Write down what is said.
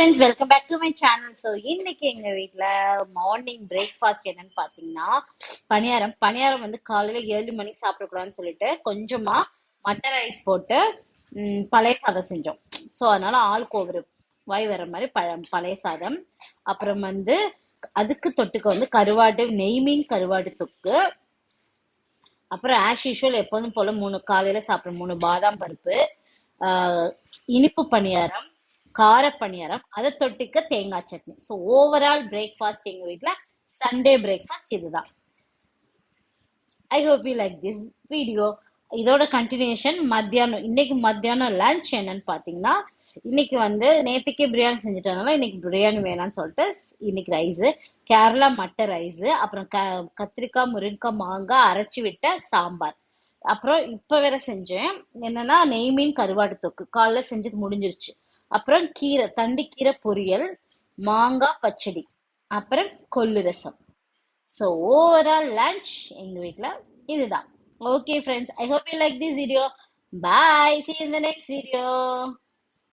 Friends welcome back to my channel. So இன்னைக்கு எங்க வீட்ல மார்னிங் பிரேக்ஃபாஸ்ட் என்னன்னு பாத்தீங்கன்னா பணியாரம் வந்து காலையில 7 மணிக்கு சாப்பிடக்கூடாதுன்னு சொல்லிட்டு கொஞ்சமா மட்டர் ரைஸ் போட்டு பழைய சாதம் செஞ்சோம். ஸோ அதனால ஆளுக்கு ஒவ்வொரு வாய் வர மாதிரி பழைய சாதம். அப்புறம் வந்து அதுக்கு தொட்டுக்க வந்து கருவாடு நெய் மீன் கருவாடு தொக்கு. அப்புறம் ஆஸ் யூஷுவல் எப்போதும் போல காலையில சாப்பிட்ற 3 பாதாம் பருப்பு, இனிப்பு பணியாரம், கார பணியாரம், அதை தொட்டுக்க தேங்காய் சட்னி. ஸோ ஓவரால் பிரேக்ஃபாஸ்ட் எங்க வீட்ல சண்டே பிரேக்ஃபாஸ்ட் இதுதான். I hope you like this video. இதோட கண்டினியூஷன் இன்னைக்கு மத்தியானம் லஞ்ச் என்னன்னு பாத்தீங்கன்னா, இன்னைக்கு வந்து நேத்துக்கே பிரியாணி செஞ்சுட்டனால இன்னைக்கு பிரியாணி வேணாம்னு சொல்லிட்டு இன்னைக்கு ரைஸ், கேரளா மட்டர் ரைஸ், அப்புறம் கத்திரிக்காய் முருங்கக்காய் மாங்காய் அரைச்சி விட்ட சாம்பார். அப்புறம் இப்ப வேற செஞ்சேன் என்னன்னா நெய் மீன் கருவாடு தொக்கு. காலைல செஞ்சது முடிஞ்சிருச்சு. அப்புறம் தண்டி கீரை பொரியல், மாங்காய் பச்சடி, அப்புறம் கொள்ளு ரசம். ஸோ ஓவரால் லஞ்ச் எங்க வீட்ல இதுதான். Okay friends, I hope you like this video. Bye, see you in the next video.